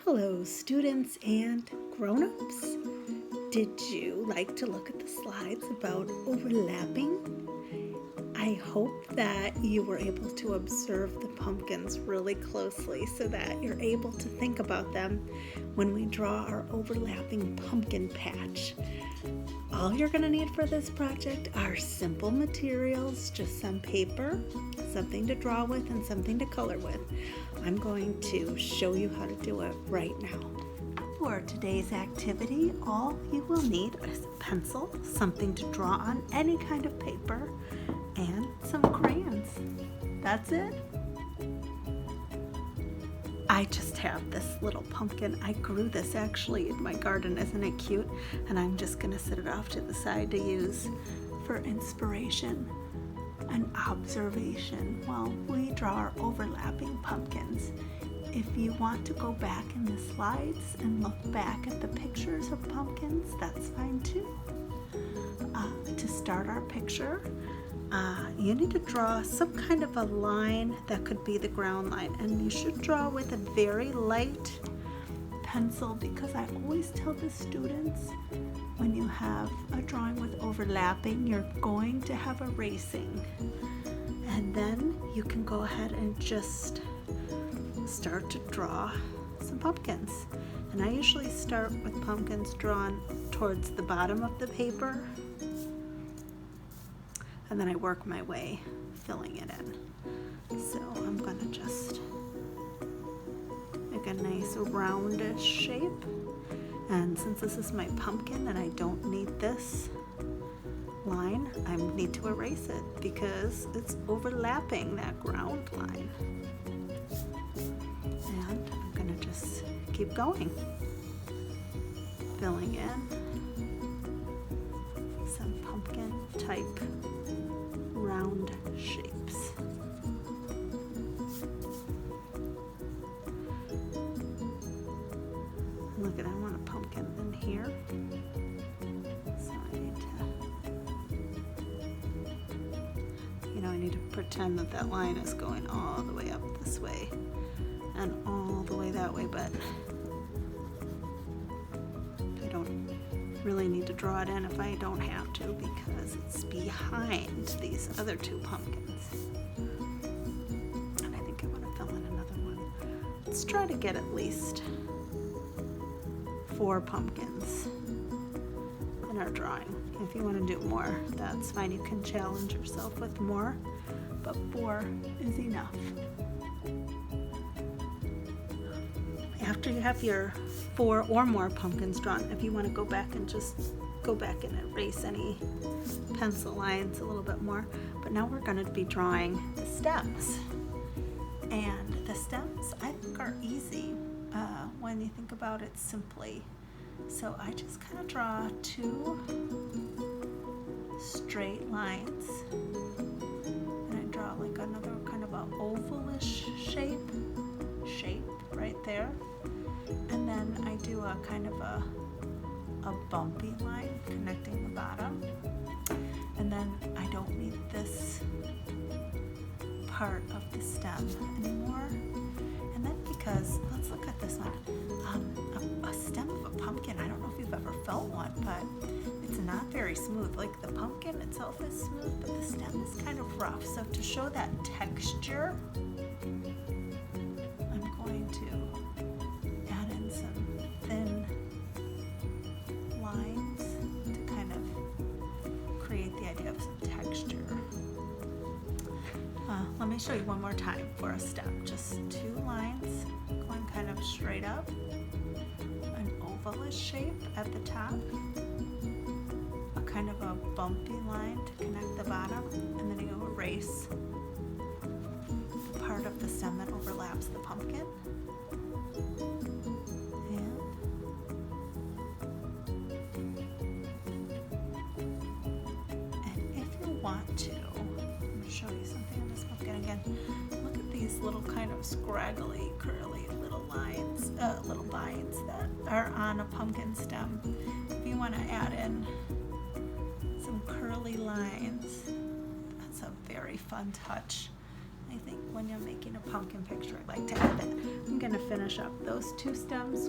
Hello, students and grown-ups. Did you like to look at the slides about overlapping? I hope that you were able to observe the pumpkins really closely so that you're able to think about them when we draw our overlapping pumpkin patch. All you're going to need for this project are simple materials, just some paper, something to draw with, and something to color with. I'm going to show you how to do it right now. For today's activity, all you will need is a pencil, something to draw on any kind of paper, and some crayons. That's it. I just have this little pumpkin. I grew this actually in my garden. Isn't it cute? And I'm just going to set it off to the side to use for inspiration and observation while we draw our overlapping pumpkins. If you want to go back in the slides and look back at the pictures of pumpkins, that's fine too. To start our picture, you need to draw some kind of a line that could be the ground line, and you should draw with a very light pencil, because I always tell the students when you have a drawing with overlapping, you're going to have erasing, and then you can go ahead and just start to draw some pumpkins. And I usually start with pumpkins drawn towards the bottom of the paper, and then I work my way filling it in. So I'm going to just make a nice roundish shape. And since this is my pumpkin and I don't need this line, I need to erase it because it's overlapping that ground line. And I'm going to just keep going, filling in some pumpkin type round shapes. Look at, I want a pumpkin in here. So I need to, I need to pretend that that line is going all the way up this way and all the way that way, but I don't really need to draw it in if I don't have to, because it's behind these other two pumpkins. And I think I want to fill in another one. Let's try to get at least 4 pumpkins in our drawing. If you want to do more, that's fine. You can challenge yourself with more, but 4 is enough. After you have your 4 or more pumpkins drawn, if you want to go back and just go back and erase any pencil lines a little bit more. But now we're going to be drawing the stems. And the stems, I think, are easy when you think about it simply. So I just kind of draw 2 straight lines. And I draw like another kind of an ovalish shape right there. And then I do a kind of a bumpy line connecting the bottom. And then I don't need this part of the stem anymore. And then, because let's look at this one. A stem of a pumpkin, I don't know if you've ever felt one, but it's not very smooth. Like the pumpkin itself is smooth, but the stem is kind of rough. So to show that texture, I'm going to add in some thin lines to kind of create the idea of some texture. Let me show you one more time for a stem. Just 2 lines going kind of straight up, an ovalish shape at the top, a kind of a bumpy line to connect the bottom, and then you erase the part of the stem that overlaps the pumpkin. And if you want to, I'm going to show you something on this pumpkin again. Look at these little kind of scraggly, curly little lines, little vines that are on a pumpkin stem. If you want to add in some curly lines, that's a very fun touch. I think when you're making a pumpkin picture, I like to add that. I'm going to finish up those 2 stems.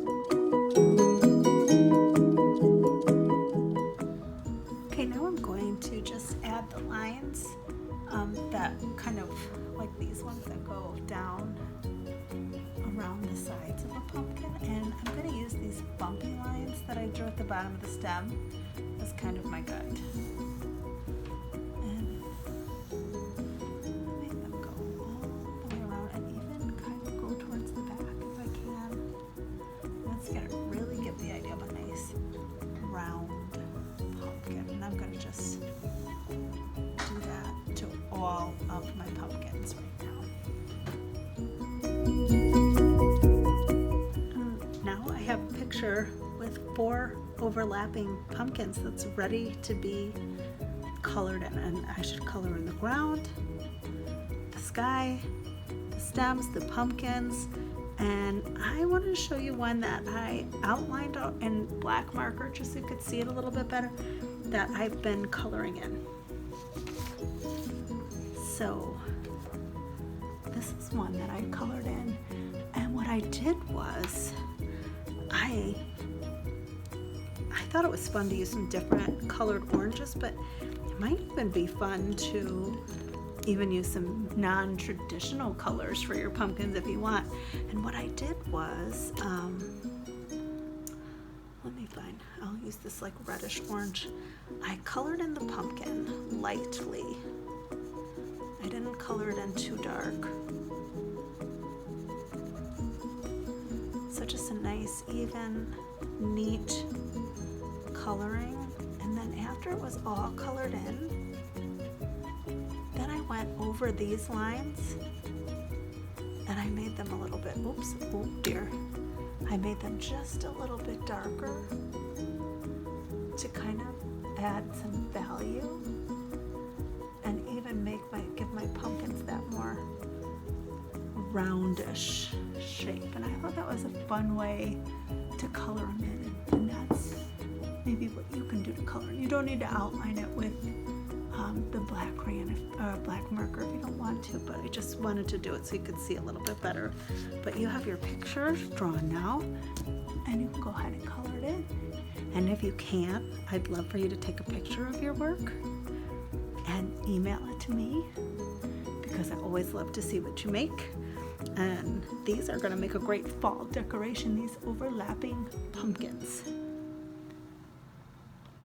Okay, now I'm going to just add the lines that kind of like these ones that go down around the sides of a pumpkin, and I'm going to use these bumpy lines that I drew at the bottom of the stem as kind of my guide. And make them go all the way around and even kind of go towards the back if I can. That's going to really give the idea of a nice round pumpkin, and I'm going to just do that to all of my pumpkins right now. Now I have a picture with 4 overlapping pumpkins that's ready to be colored in, and I should color in the ground, the sky, the stems, the pumpkins, and I wanted to show you one that I outlined out in black marker just so you could see it a little bit better, that I've been coloring in. So this is one that I colored in, and what I did was I thought it was fun to use some different colored oranges, but it might even be fun to even use some non-traditional colors for your pumpkins if you want. And what I did was, let me find, I'll use this like reddish orange. I colored in the pumpkin lightly. I didn't color it in too dark. So just a nice, even, neat coloring. And then after it was all colored in, then I went over these lines and I made them a little bit, oh dear. I made them just a little bit darker to kind of add some value and even give my pumpkins that more roundish shape. And I thought that was a fun way to color them in, and that's maybe what you can do to color. You don't need to outline it with the black crayon black marker if you don't want to, but I just wanted to do it so you could see a little bit better. But you have your picture drawn now, and you can go ahead and color it in. And if you can't, I'd love for you to take a picture of your work and email it to me, because I always love to see what you make. And these are going to make a great fall decoration, these overlapping pumpkins.